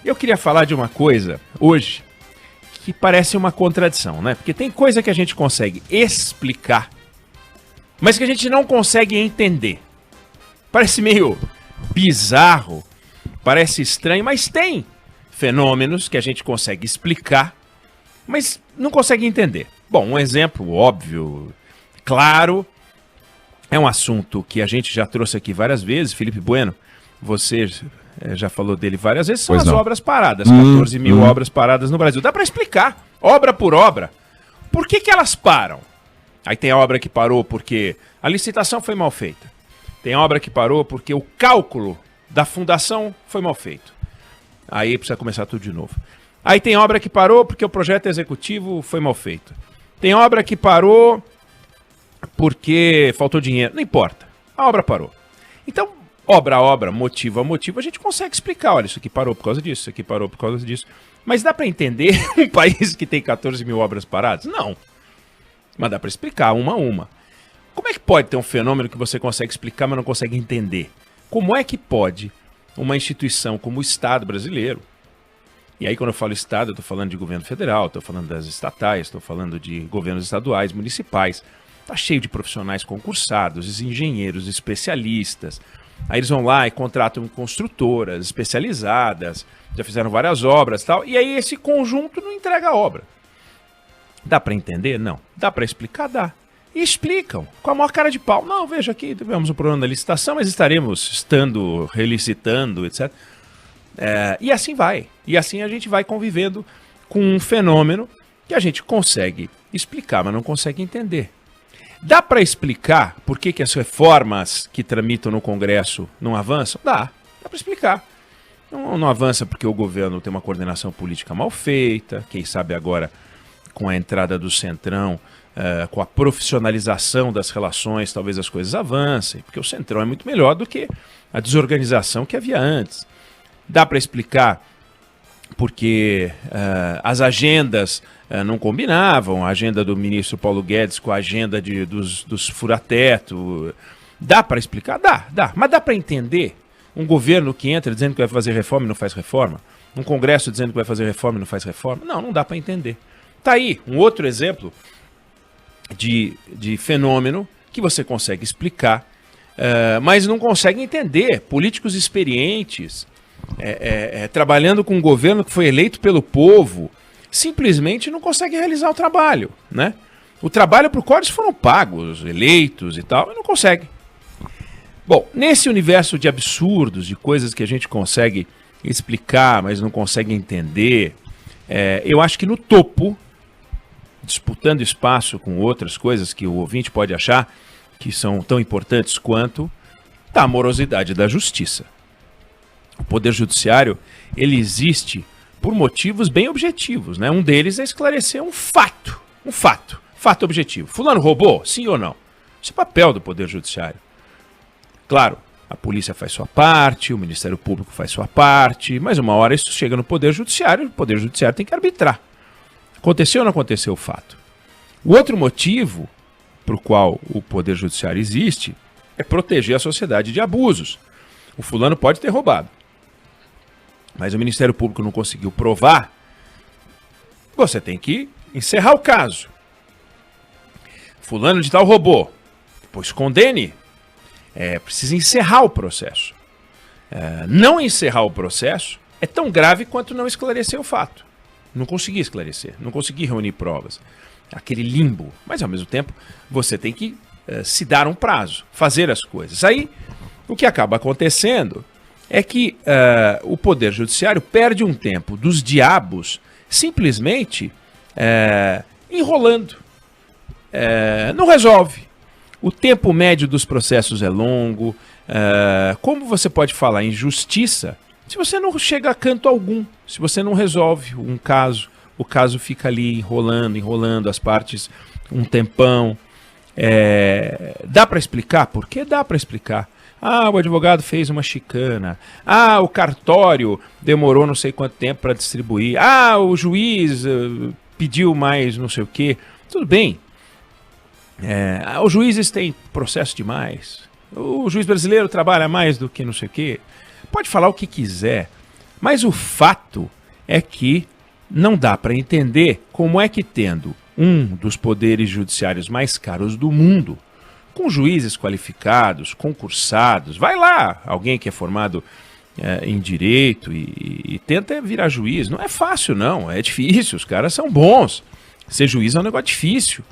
Eu queria falar de uma coisa hoje que parece uma contradição, né? Porque tem coisa que a gente consegue explicar, mas que a gente não consegue entender. Parece meio bizarro, parece estranho, mas tem fenômenos que a gente consegue explicar, mas não consegue entender. Bom, um exemplo óbvio, claro, é um assunto que a gente já trouxe aqui várias vezes. Felipe Bueno, você já falou dele várias vezes, são as obras paradas, 14 mil obras paradas no Brasil. Dá para explicar, obra por obra, por que elas param. Aí tem a obra que parou porque a licitação foi mal feita. Tem a obra que parou porque o cálculo da fundação foi mal feito. Aí precisa começar tudo de novo. Aí tem obra que parou porque o projeto executivo foi mal feito. Tem obra que parou porque faltou dinheiro. Não importa, a obra parou. Então, obra a obra, motivo a motivo, a gente consegue explicar. Olha, isso aqui parou por causa disso, isso aqui parou por causa disso. Mas dá para entender um país que tem 14 mil obras paradas? Não. Mas dá para explicar uma a uma. Como é que pode ter um fenômeno que você consegue explicar, mas não consegue entender? Como é que pode uma instituição como o Estado brasileiro, e aí quando eu falo Estado, eu estou falando de governo federal, estou falando das estatais, estou falando de governos estaduais, municipais, está cheio de profissionais concursados, engenheiros, especialistas. Aí eles vão lá e contratam construtoras especializadas, já fizeram várias obras e tal, e aí esse conjunto não entrega a obra. Dá para entender? Não. Dá para explicar? Dá. E explicam, com a maior cara de pau. Não, veja aqui, tivemos um problema da licitação, mas estaremos relicitando, etc. E assim vai. E assim a gente vai convivendo com um fenômeno que a gente consegue explicar, mas não consegue entender. Dá para explicar por que as reformas que tramitam no Congresso não avançam? Dá para explicar. Não avança porque o governo tem uma coordenação política mal feita, quem sabe agora com a entrada do Centrão, com a profissionalização das relações, talvez as coisas avancem, porque o Centrão é muito melhor do que a desorganização que havia antes. Dá para explicar porque as agendas não combinavam, a agenda do ministro Paulo Guedes com a agenda dos fura-teto. Dá para explicar? Dá. Mas dá para entender um governo que entra dizendo que vai fazer reforma e não faz reforma? Um Congresso dizendo que vai fazer reforma e não faz reforma? Não dá para entender. Tá aí um outro exemplo de fenômeno que você consegue explicar, mas não consegue entender. Políticos experientes, trabalhando com um governo que foi eleito pelo povo, simplesmente não conseguem realizar o trabalho, né? O trabalho para o qual eles foram pagos, eleitos e tal, e não conseguem. Bom, nesse universo de absurdos, de coisas que a gente consegue explicar, mas não consegue entender, eu acho que no topo, disputando espaço com outras coisas que o ouvinte pode achar que são tão importantes quanto, está a morosidade da justiça. O Poder Judiciário, ele existe por motivos bem objetivos, né? Um deles é esclarecer um fato objetivo. Fulano roubou? Sim ou não? Isso é papel do Poder Judiciário. Claro, a polícia faz sua parte, o Ministério Público faz sua parte, mas uma hora isso chega no Poder Judiciário, o Poder Judiciário tem que arbitrar. Aconteceu ou não aconteceu o fato? O outro motivo para o qual o Poder Judiciário existe é proteger a sociedade de abusos. O fulano pode ter roubado, mas o Ministério Público não conseguiu provar, você tem que encerrar o caso. Fulano de tal roubou, pois condene. Precisa encerrar o processo. Não encerrar o processo é tão grave quanto não esclarecer o fato. Não consegui esclarecer, não consegui reunir provas. Aquele limbo. Mas, ao mesmo tempo, você tem que se dar um prazo, fazer as coisas. Aí, o que acaba acontecendo é que o Poder Judiciário perde um tempo dos diabos simplesmente enrolando. Não resolve. O tempo médio dos processos é longo. Como você pode falar em justiça se você não chega a canto algum? Se você não resolve um caso, o caso fica ali enrolando as partes um tempão. Dá para explicar? Por que dá para explicar? O advogado fez uma chicana. O cartório demorou não sei quanto tempo para distribuir. O juiz pediu mais não sei o quê. Tudo bem. Os juízes têm processo demais. O juiz brasileiro trabalha mais do que não sei o quê. Pode falar o que quiser. Mas o fato é que não dá para entender como é que, tendo um dos poderes judiciários mais caros do mundo, com juízes qualificados, concursados, vai lá, alguém que é formado em direito e tenta virar juiz. Não é fácil, não, é difícil, os caras são bons. Ser juiz é um negócio difícil.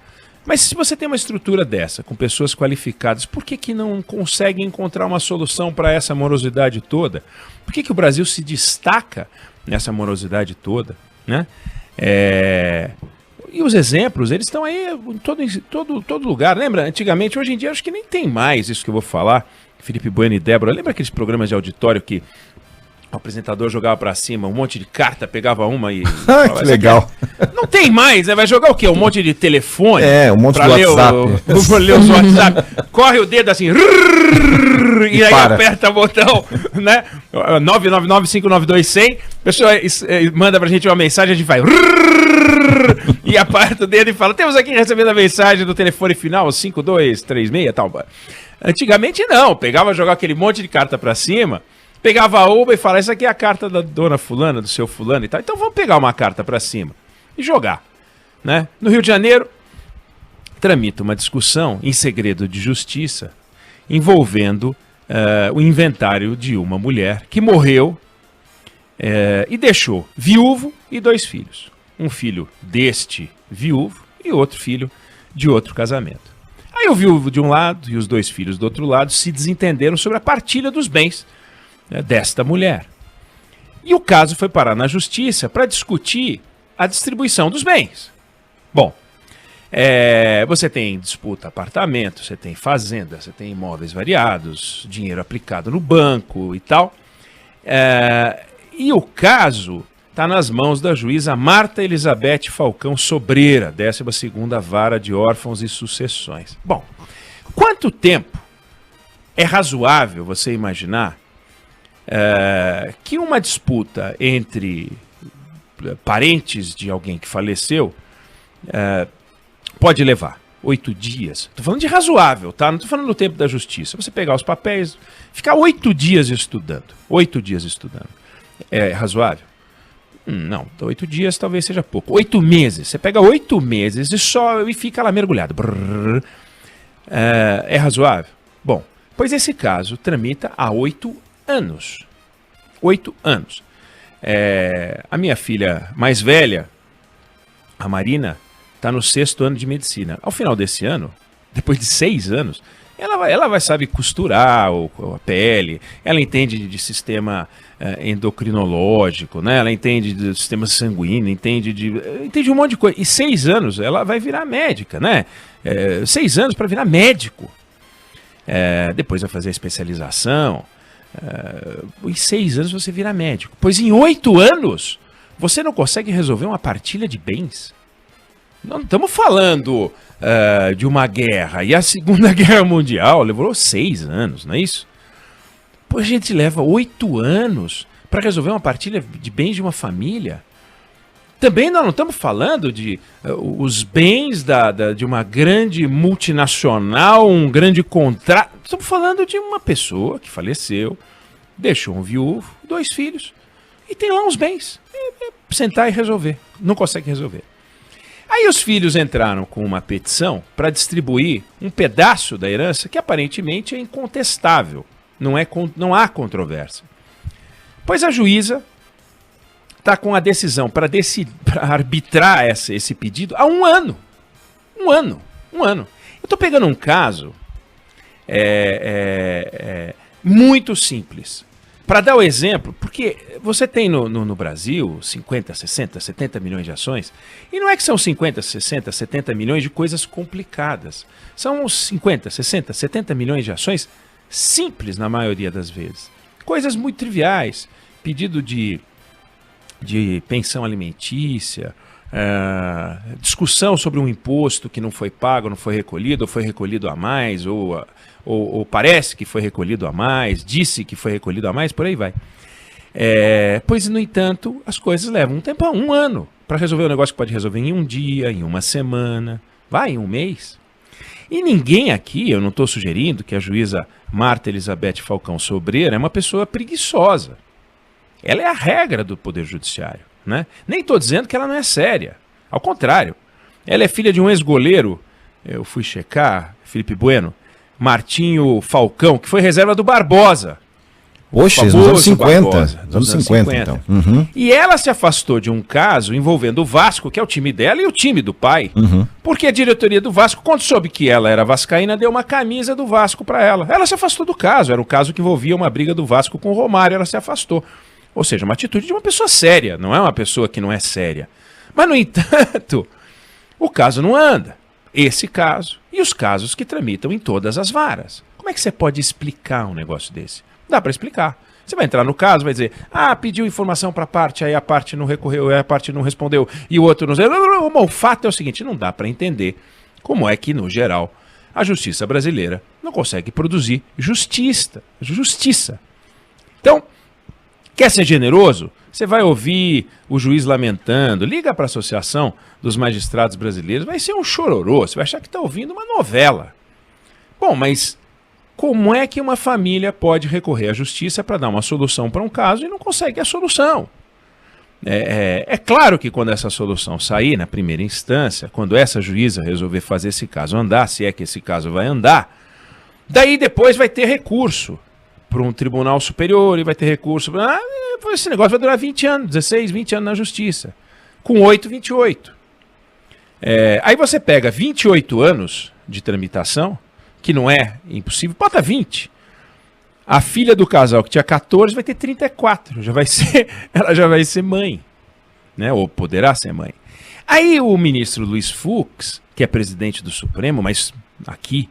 Mas se você tem uma estrutura dessa, com pessoas qualificadas, por que não consegue encontrar uma solução para essa morosidade toda? Por que o Brasil se destaca nessa morosidade toda, né? E os exemplos, eles estão aí em todo lugar. Lembra, antigamente, hoje em dia, acho que nem tem mais isso que eu vou falar. Felipe Bueno e Débora, lembra aqueles programas de auditório que o apresentador jogava pra cima um monte de carta, pegava uma e... falava, que legal. Não tem mais, né? Vai jogar o quê? Um monte de telefone? Um monte de WhatsApp. Pra ler os WhatsApp. Corre o dedo assim... e aí aperta o botão, né? 999-592-100. A pessoa manda pra gente uma mensagem, a gente vai... e aperta o dedo e fala: temos aqui recebendo a mensagem do telefone final 5236 e tal. Antigamente não, pegava, jogava aquele monte de carta pra cima, pegava a uva e falava: essa aqui é a carta da dona fulana, do seu fulano e tal. Então vamos pegar uma carta pra cima e jogar, né? No Rio de Janeiro, tramita uma discussão em segredo de justiça envolvendo o inventário de uma mulher que morreu e deixou viúvo e 2 filhos. Um filho deste viúvo e outro filho de outro casamento. Aí o viúvo de um lado e os 2 filhos do outro lado se desentenderam sobre a partilha dos bens, né, desta mulher. E o caso foi parar na justiça para discutir a distribuição dos bens. Bom, você tem disputa apartamento, você tem fazenda, você tem imóveis variados, dinheiro aplicado no banco e tal. E o caso está nas mãos da juíza Marta Elizabeth Falcão Sobreira, 12ª Vara de Órfãos e Sucessões. Bom, quanto tempo é razoável você imaginar que uma disputa entre parentes de alguém que faleceu pode levar 8 dias? Estou falando de razoável, tá? Não estou falando do tempo da justiça. Você pegar os papéis, ficar 8 dias estudando. 8 dias estudando. É razoável? Não, 8 dias talvez seja pouco. 8 meses. Você pega 8 meses e fica lá mergulhado. É razoável? Bom, pois esse caso tramita há 8 anos. 8 anos. A minha filha mais velha, a Marina, está no 6º ano de medicina. Ao final desse ano, depois de 6 anos, ela vai saber costurar a pele, ela entende de sistema endocrinológico, né? Ela entende do sistema sanguíneo, entende um monte de coisa. E 6 anos ela vai virar médica, né? 6 anos para virar médico. Depois vai fazer a especialização. Em 6 anos você vira médico. Pois em 8 anos você não consegue resolver uma partilha de bens. Não estamos falando de uma guerra. E a Segunda Guerra Mundial levou 6 anos, não é isso? Pois a gente leva 8 anos para resolver uma partilha de bens de uma família. Também nós não estamos falando de os bens de uma grande multinacional, um grande contrato. Estamos falando de uma pessoa que faleceu, deixou um viúvo, 2 filhos, e tem lá uns bens. Sentar e resolver. Não consegue resolver. Aí os filhos entraram com uma petição para distribuir um pedaço da herança que aparentemente é incontestável. Não há controvérsia. Pois a juíza está com a decisão para arbitrar esse pedido há 1 ano. 1 ano. 1 ano. Eu estou pegando um caso muito simples. Para dar o exemplo, porque você tem no Brasil 50, 60, 70 milhões de ações, e não é que são 50, 60, 70 milhões de coisas complicadas. São uns 50, 60, 70 milhões de ações simples na maioria das vezes. Coisas muito triviais, pedido de pensão alimentícia, discussão sobre um imposto que não foi pago, não foi recolhido, ou foi recolhido a mais, ou parece que foi recolhido a mais, disse que foi recolhido a mais, por aí vai. Pois, no entanto, as coisas levam um tempo, 1 ano, para resolver um negócio que pode resolver em 1 dia, em 1 semana, em 1 mês. E ninguém aqui, eu não estou sugerindo que a juíza Marta Elizabeth Falcão Sobreira é uma pessoa preguiçosa. Ela é a regra do Poder Judiciário, né? Nem estou dizendo que ela não é séria. Ao contrário. Ela é filha de um ex-goleiro, eu fui checar, Felipe Bueno, Martinho Falcão, que foi reserva do Barbosa. Oxe, nos anos 50. Nos anos 50, então. Uhum. E ela se afastou de um caso envolvendo o Vasco, que é o time dela, e o time do pai. Porque a diretoria do Vasco, quando soube que ela era vascaína, deu uma camisa do Vasco para ela. Ela se afastou do caso. Era um caso que envolvia uma briga do Vasco com o Romário. Ela se afastou. Ou seja, uma atitude de uma pessoa séria. Não é uma pessoa que não é séria. Mas, no entanto, o caso não anda. Esse caso e os casos que tramitam em todas as varas. Como é que você pode explicar um negócio desse? Dá para explicar. Você vai entrar no caso, vai dizer, pediu informação para a parte, aí a parte não recorreu, aí a parte não respondeu, e o outro não... O fato é o seguinte, não dá para entender como é que, no geral, a justiça brasileira não consegue produzir justiça. Então, quer ser generoso? Você vai ouvir o juiz lamentando, liga para a Associação dos Magistrados Brasileiros, vai ser um chororô, você vai achar que está ouvindo uma novela. Bom, mas como é que uma família pode recorrer à justiça para dar uma solução para um caso e não consegue a solução? É claro que quando essa solução sair na primeira instância, quando essa juíza resolver fazer esse caso andar, se é que esse caso vai andar, daí depois vai ter recurso para um tribunal superior e vai ter recurso. Esse negócio vai durar 20 anos, 16, 20 anos na justiça. Com 8, 28. Aí você pega 28 anos de tramitação, que não é impossível, bota 20. A filha do casal que tinha 14 vai ter 34. Ela já vai ser mãe, né? Ou poderá ser mãe. Aí o ministro Luiz Fux, que é presidente do Supremo, mas aqui,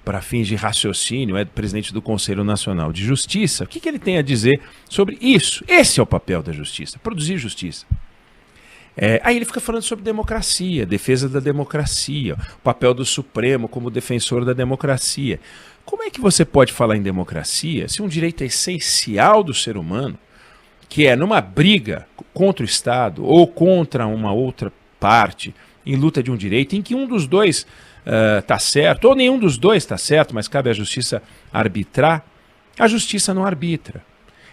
para fins de raciocínio, é presidente do Conselho Nacional de Justiça, o que ele tem a dizer sobre isso? Esse é o papel da justiça, produzir justiça. Aí ele fica falando sobre democracia, defesa da democracia, o papel do Supremo como defensor da democracia. Como é que você pode falar em democracia se um direito essencial do ser humano, que é numa briga contra o Estado ou contra uma outra parte, em luta de um direito, em que um dos dois está certo, ou nenhum dos dois está certo, mas cabe à justiça arbitrar, a justiça não arbitra.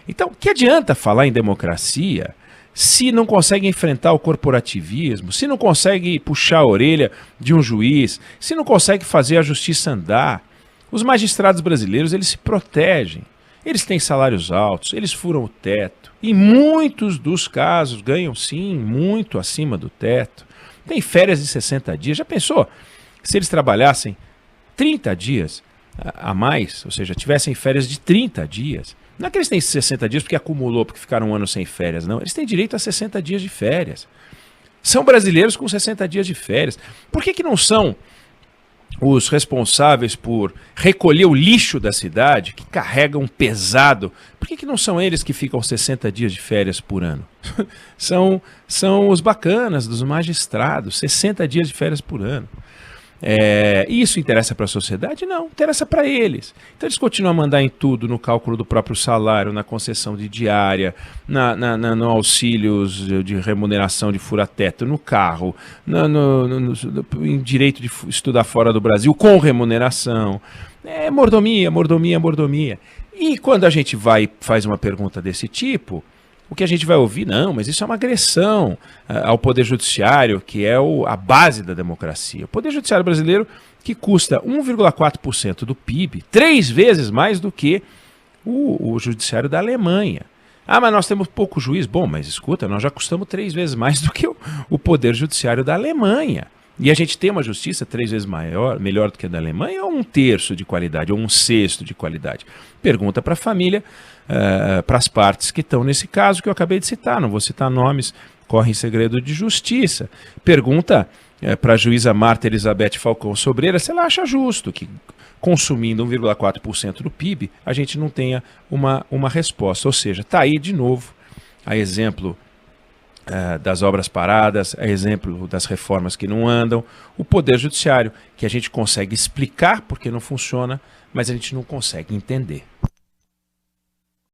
Então, que adianta falar em democracia se não consegue enfrentar o corporativismo, se não consegue puxar a orelha de um juiz, se não consegue fazer a justiça andar? Os magistrados brasileiros, eles se protegem, eles têm salários altos, eles furam o teto, e muitos dos casos ganham sim muito acima do teto. Tem férias de 60 dias, já pensou? Se eles trabalhassem 30 dias a mais, ou seja, tivessem férias de 30 dias, não é que eles têm 60 dias porque acumulou, porque ficaram um ano sem férias, não. Eles têm direito a 60 dias de férias. São brasileiros com 60 dias de férias. Por que não são os responsáveis por recolher o lixo da cidade, que carregam pesado? Por que não são eles que ficam 60 dias de férias por ano? São os bacanas dos magistrados, 60 dias de férias por ano. Isso interessa para a sociedade? Não, interessa para eles. Então eles continuam a mandar em tudo, no cálculo do próprio salário, na concessão de diária, no auxílios de remuneração de fura-teto, no carro, em direito de estudar fora do Brasil com remuneração. Mordomia. E quando a gente vai e faz uma pergunta desse tipo, o que a gente vai ouvir, não, mas isso é uma agressão ao Poder Judiciário, que é a base da democracia. O Poder Judiciário brasileiro, que custa 1,4% do PIB, 3 vezes mais do que o Judiciário da Alemanha. Mas nós temos pouco juiz. Bom, mas escuta, nós já custamos 3 vezes mais do que o Poder Judiciário da Alemanha. E a gente tem uma justiça 3 vezes melhor do que a da Alemanha, ou 1/3 de qualidade, ou 1/6 de qualidade? Pergunta para a família, para as partes que estão nesse caso que eu acabei de citar, não vou citar nomes, corre em segredo de justiça. Pergunta para a juíza Marta Elizabeth Falcão Sobreira se ela acha justo que, consumindo 1,4% do PIB, a gente não tenha uma resposta. Ou seja, está aí de novo, a exemplo das obras paradas, a exemplo das reformas que não andam, o Poder Judiciário, que a gente consegue explicar porque não funciona, mas a gente não consegue entender.